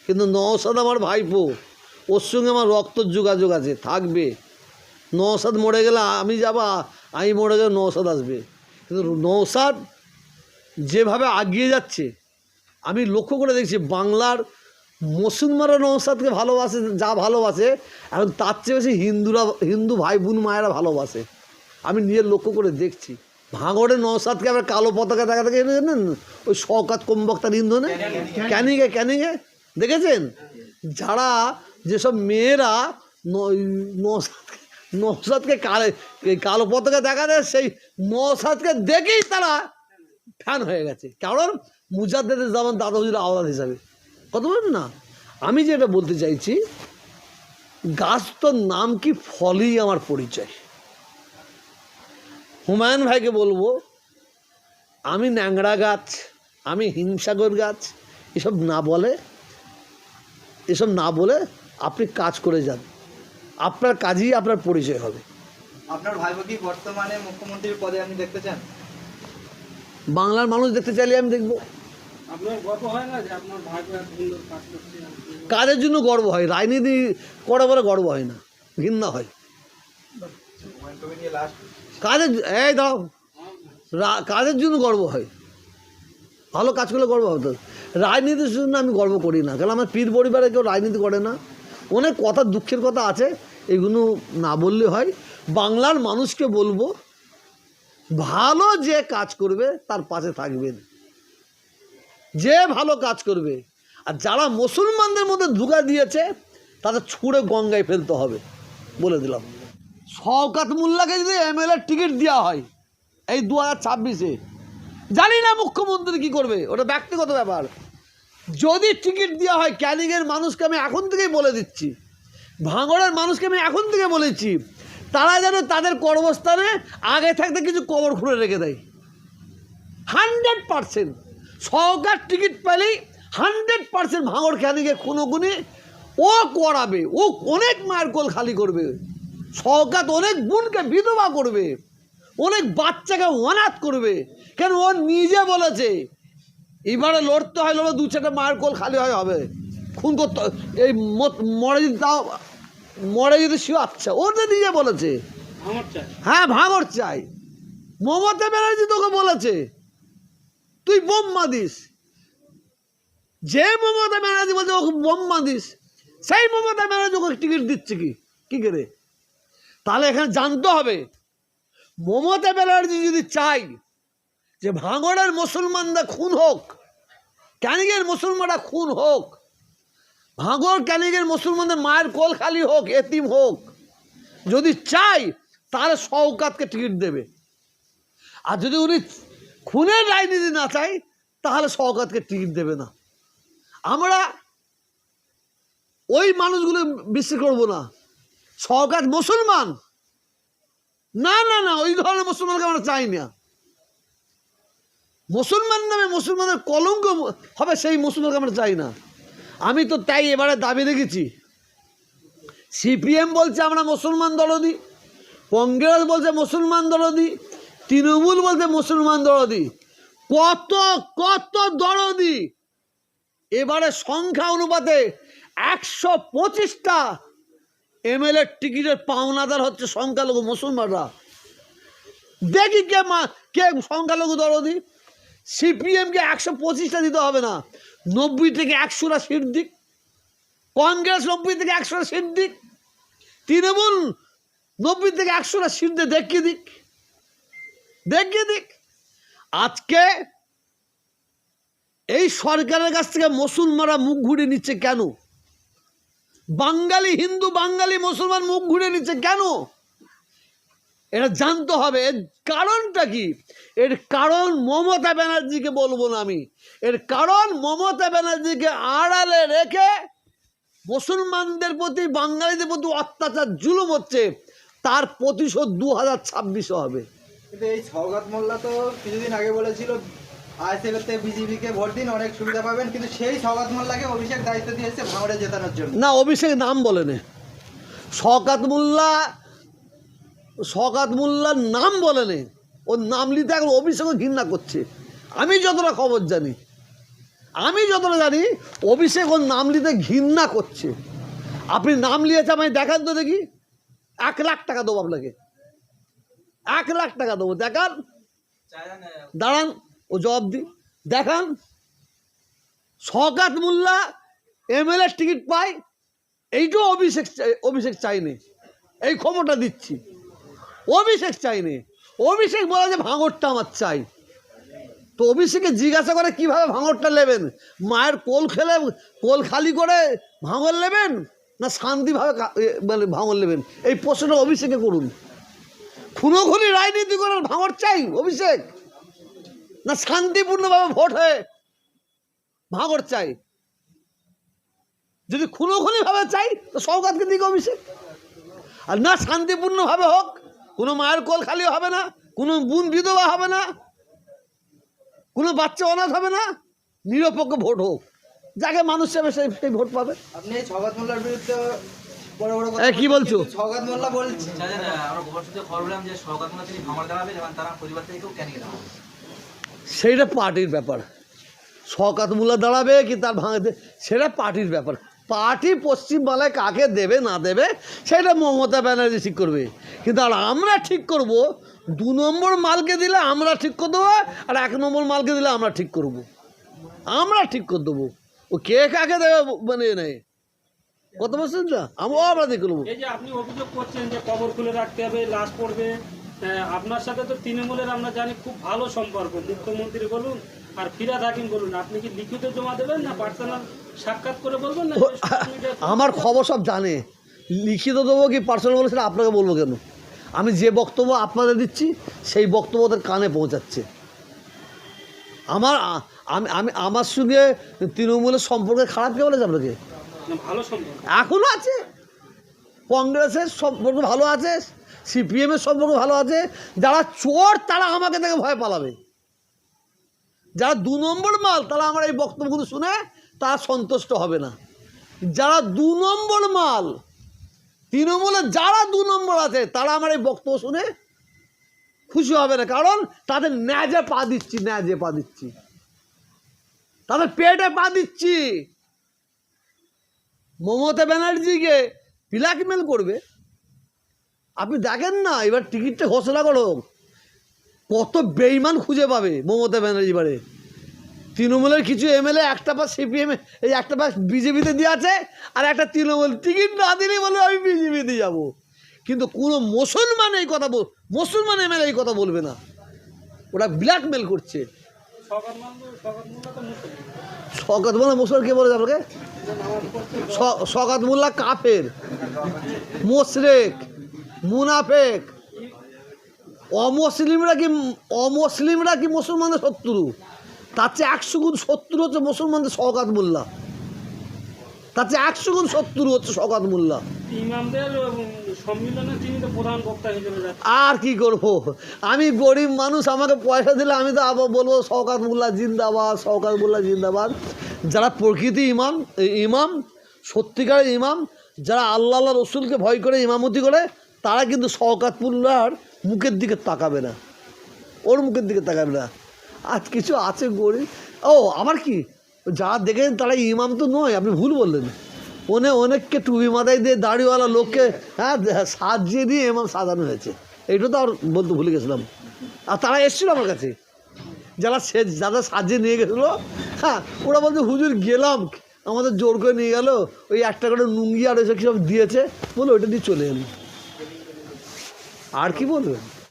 কিন্তু নওশাদ আমার ভাইপো, ওর সঙ্গে আমার রক্তর যোগাযোগ আছে, থাকবে। নওশাদ মরে গেলে আমি যাব, আমি মরে গেলে নওশাদ আসবে। কিন্তু নওশাদ যেভাবে এগিয়ে যাচ্ছে আমি লক্ষ্য করে দেখছি, বাংলার মুসলমানরা নওশাদকে ভালোবাসে, যা ভালোবাসে এখন তার চেয়ে বেশি হিন্দু ভাই বোন মায়েরা ভালোবাসে। আমি নিজের লক্ষ্য করে দেখছি। ভাঙড়ে নওশাদকে আবার কালো পতাকা দেখা থেকে জানেন, ওই শওকত কমবক্তার ইন্ধনে ক্যানিংয়ে দেখেছেন? যারা যেসব মেয়েরা নওশাদকে কালো পতাকা দেখা দেয়, সেই নওশাদকে দেখেই তারা ফ্যান হয়ে গেছে। কারণ মুজাদ্দেদের জামান দাদা হুজুর আওলাদ হিসাবে কথা বলেন না। আমি যেটা বলতে চাইছি, গাছ তো নাম কি, ফলই আমার পরিচয়। হুমায়ুন ভাইকে বলবো, আমি ন্যাংরা গাছ, আমি হিমসাগর গাছ, এসব না বলে আপনি কাজ করে যান, আপনার কাজই আপনার পরিচয় হবে। আপনার ভাইপো কি বর্তমানে মুখ্যমন্ত্রীর পদে আপনি দেখতে চান? বাংলার মানুষ দেখতে চাইলে আমি দেখবো। আপনার গর্ব হয় না যে আপনার ভাইপো এত সুন্দর কাজ করছে? কাজের জন্য গর্ব হয়, রাজনীতি করে বলে গর্ব হয় না, ঘৃণা হয়। কাজের দাও কাজের জন্য গর্ব হয়, ভালো কাজ করলে গর্ব হতো। রাজনীতির জন্য আমি গর্ব করি না, কারণ আমার পীর পরিবারে কেউ রাজনীতি করে না। অনেক কথা, দুঃখের কথা আছে, এগুলো না বললে হয়। বাংলার মানুষকে বলবো, ভালো যে কাজ করবে তার পাশে থাকবেন, যে ভালো কাজ করবে। আর যারা মুসলমানদের মধ্যে ধোঁকা দিয়েছে তাদের ছুঁড়ে গঙ্গায় ফেলতে হবে, বলে দিলাম। শওকত মোল্লাকে যদি এমএলএ টিকিট দেওয়া হয় এই 2026-এ, জানি না মুখ্যমন্ত্রী কী করবে, ওটা ব্যক্তিগত ব্যাপার। যদি টিকিট দেওয়া হয়, ক্যানিংয়ের মানুষকে আমি এখন থেকেই বলে দিচ্ছি, ভাঙড়ের মানুষকে আমি এখন থেকে বলেছি, তারা যেন তাদের কর্মস্থানে আগে থাকতে কিছু কবর খুঁড়ে রেখে দেয়। 100% শওকত টিকিট পেলেই 100% ভাঙড় ক্যানিংয়ে খুনোখুনি ও করাবে, ও অনেক মায়ের কোল খালি করবে, শওকত অনেক বোনকে বিধবা করবে, অনেক বাচ্চাকে অনাথ করবে। কেন, ও নিজে বলেছে এবারে লড়তে হয়, লড়ে 2-4টা মায়ের কোল খালি হয় হবে, খুন করতে এই মরে যদি তাও মরে যদি শিও, আচ্ছা ও তো নিজে বলেছে। হ্যাঁ, ভাঙড় চাই। মমতা ব্যানার্জি তোকে বলেছে তুই বোম্মা দিস, যে মমতা ব্যানার্জি বলছে ওকে বোম্মা দিস, সেই মমতা ব্যানার্জি ওকে টিকিট দিচ্ছে কি করে? তাহলে এখানে জানতে হবে, মমতা ব্যানার্জি যদি চাই যে ভাঙড়ের মুসলমানরা খুন হোক, ক্যানিংয়ের মুসলমানরা খুন হোক, ভাঙড় ক্যানিংয়ের মুসলমানদের মায়ের কোল খালি হোক, এতিম হোক, যদি চাই তাহলে শওকতকে টিকিট দেবে। আর যদি উনি খুনের রাজনীতি না চাই তাহলে শওকতকে টিকিট দেবে না। আমরা ওই মানুষগুলো বিশ্বাস করবো না। শওকত মুসলমান, না না না, ওই ধরনের মুসলমানকে আমরা চাই না। মুসলমান নামে মুসলমানের কলঙ্ক হবে, সেই মুসলমানকে আমরা চাই না। আমি তো তাই এবারে দাবি রেখেছি, সিপিএম বলছে আমরা মুসলমান দরদি, কংগ্রেস বলছে মুসলমান দরদি, তৃণমূল বলছে মুসলমান দরদি, কত কত দরদি। এবারে সংখ্যা অনুপাতে 125টা এমএলএ টিকিটের পাওনাদার হচ্ছে সংখ্যালঘু মুসলমানরা। দেখি কে সংখ্যালঘু দরদি। সিপিএমকে 125টা দিতে হবে না, 90 থেকে 100টা সিট দিক, কংগ্রেস 90 থেকে 100টা সিট দিক, তৃণমূল 90 থেকে 100টা সিট দিয়ে দেখিয়ে দিক। আজকে এই সরকারের কাছ থেকে মুসলমানরা মুখ ঘুরে নিচ্ছে কেন? বাঙালি হিন্দু, বাঙালি মুসলমান মুখ ঘুরে নিচ্ছে কেন? এটা জানতে হবে, এর কারণটা কি। এর কারণ মমতা ব্যানার্জিকে বলবো না আমি, এর কারণ মমতা ব্যানার্জিকে আড়ালে রেখে মুসলমানদের প্রতি, বাঙালিদের প্রতি অত্যাচার জুলুম হচ্ছে, তার প্রতিশোধ 2026-এ হবে। কিন্তু এই শওকত মোল্লা তো কিছুদিন আগে বলেছিল আইএসএফতে বিজেপিকে ভোট দিন, অনেক সুবিধা পাবেন, কিন্তু সেই শওকত মোল্লাকে অভিষেক দায়িত্ব দিয়েছে ভাঙড়ে জেতানোর জন্য। না, অভিষেক নাম বলেনি, শওকত মোল্লার নাম বলেনি, ওর নাম নিতে এখন অভিষেকও ঘৃণা করছে, আমি যতটা খবর জানি। আমি যতটা জানি অভিষেক ওর নাম নিতে ঘৃণা করছে। আপনি নাম নিয়েছে আমি দেখান তো দেখি, 1 লাখ টাকা দেবো আপনাকে, 1 লাখ টাকা দেবো, দেখান, দাঁড়ান ও জবাব দি, দেখান। শওকত মোল্লা এমএলএ টিকিট পায়, এইটাও অভিষেক চাইনি, এই খবরটা দিচ্ছি, অভিষেক চাইনি। অভিষেক বলে যে ভাঙরটা আমার চাই। তো অভিষেকে জিজ্ঞাসা করে কিভাবে ভাঙরটা নেবেন, মায়ের কোল খেলে কোল খালি করে ভাঙর নেবেন না শান্তিভাবে মানে ভাঙর নেবেন, এই প্রশ্নটা অভিষেকে করুন। খুনোখুনি রাজনীতি করে ভাঙর চাই অভিষেক, না শান্তিপূর্ণভাবে ভোট হয়ে ভাঙর চাই? যদি খুনোখুনিভাবে চাই তো শওকতকে দিকে অভিষেক, আর না শান্তিপূর্ণভাবে হোক, কোনো মায়ের কোল খালি হবে না, কোনো বোন বিধবা হবে না, কোনো বাচ্চা অনাথ হবে না, নিরপেক্ষ ভোট হোক, যাকে মানুষ চাবে সেই ভোট পাবে। আপনি এই শওকত মোল্লার বিরুদ্ধে বড় বড় কথা কি বলছো? কিন্তু শওকত মোল্লা বলছে আমরা খবর সূত্রে খবর পেলাম যে শওকত মোল্লা তিনি ভাঙড় দাঁড়াবেন এবং তারা পরিবার থেকেও ক্যানিয়ে দেওয়া হবে। সেইটা পার্টির ব্যাপার, শওকত মোল্লা দাঁড়াবে কি তার ভাঙাতে, সেটা পার্টির ব্যাপার। পার্টি পশ্চিমবাংলায় কাকে দেবে না দেবে সেটা মমতা ব্যানার্জি ঠিক করবে, কিন্তু আর আমরা ঠিক করব 2 নম্বর মালকে দিলে আমরা ঠিক করে দেবো, আর 1 নম্বর মালকে দিলে আমরা ঠিক করব, আমরা ঠিক করে দেবো। ও কে কাকে দেবে মানে নেই, কত বলছেন না আমরা ঠিক করবো। এই যে আপনি অভিযোগ করছেন যে কবর খুলে রাখতে হবে, লাশ পড়বে, আপনার সাথে তো তৃণমূলের আমরা জানি খুব ভালো সম্পর্ক, মুখ্যমন্ত্রী বলুন আর ফিরাদ হাকিম বলুন, আপনি কি লিখিত জমা দেবেন না পার্সোনাল সাক্ষাৎ করে বলবেন না? আমার খবর সব জানে, লিখিত দেবো কি পার্সোনাল বলে সেটা আপনাকে বলবো কেন? আমি যে বক্তব্য আপনাদের দিচ্ছি সেই বক্তব্য ওদের কানে পৌঁছাচ্ছে। আমার সঙ্গে তৃণমূলের সম্পর্কে খারাপ কে বলেছে আপনাকে? ভালো সম্পর্ক এখনও আছে, কংগ্রেসের সম্পর্ক ভালো আছে, সিপিএমের সম্পর্ক ভালো আছে। যারা চোর তারা আমাকে দেখে ভয় পালাবে, যারা 2 নম্বর মাল তারা আমার এই বক্তব্যগুলো শুনে তারা সন্তুষ্ট হবে না। যারা 2 নম্বর মাল, তৃণমূলে যারা 2 নম্বর আছে তারা আমার এই বক্তব্য শুনে খুশি হবে না, কারণ তাদের ন্যাজে পা দিচ্ছি, ন্যাজে পা দিচ্ছি, তাদের পেটে পা দিচ্ছি। মমতা ব্যানার্জিকে ব্ল্যাকমেল করবে, আপনি দেখেন না এবার টিকিটটা ঘোষণা করো, কত বেইমান খুঁজে পাবে মমতা ব্যানার্জি বারে। তৃণমূলের কিছু এমএলএ একটা পাশ সিপিএম, এই একটা পাশ বিজেপিতে দিয়ে আছে, আর একটা তৃণমূল টিকিট না দিলেই বলে আমি বিজেপিতে যাব। কিন্তু কোনো মুসলমান এই কথা মুসলমান এমএলএ এই কথা বলবে না, ওরা ব্ল্যাকমেল করছে। শওকত মোল্লা মুসলমান কে বলেছে আপনাকে? শওকত মোল্লা কাফের, মোশরেক, মুনাফেক। অমুসলিমরা কি মুসলমানদের শত্রু? তার চেয়ে 100 গুণ শত্রু হচ্ছে মুসলমানদের শওকত মোল্লা, তার চেয়ে 100 গুণ শত্রু হচ্ছে শওকত মোল্লা। ইমামদের সম্মেলনে তিনি তো প্রধান বক্তা হিসেবে যাচ্ছেন। আর কি করব, আমি গরিব মানুষ, আমাকে পয়সা দিলে আমি তো আবার বলবো শওকত মোল্লা জিন্দাবাদ, শওকত মোল্লা জিন্দাবাদ। যারা প্রকৃতি ইমাম, সত্যিকারের ইমাম, যারা আল্লাহ রসুলকে ভয় করে ইমামতি করে, তারা কিন্তু শওকত মোল্লার মুখের দিকে তাকাবে না, ওর মুখের দিকে তাকাবে না। আজ কিছু আছে গরিব, আবার কি যারা দেখেন তারা ইমাম তো নয়, আপনি ভুল বললেন। অনেককে টুপি মাথায় দিয়ে দাড়িওয়ালা লোককে সাজিয়ে দিয়ে ইমাম সাজানো হয়েছে, এইটা তো আর বলতে ভুলে গেছিলাম। আর তারা এসেছিলো আমার কাছে, যারা সাজিয়ে নিয়ে গেছিলো, ওরা বলছে হুজুর গেলাম, আমাদের জোর করে নিয়ে গেল, ওই একটা করে লুঙ্গি আর এসব কী সব দিয়েছে, বলে ওইটা দিয়ে চলে এলো। আর কি বলবেন?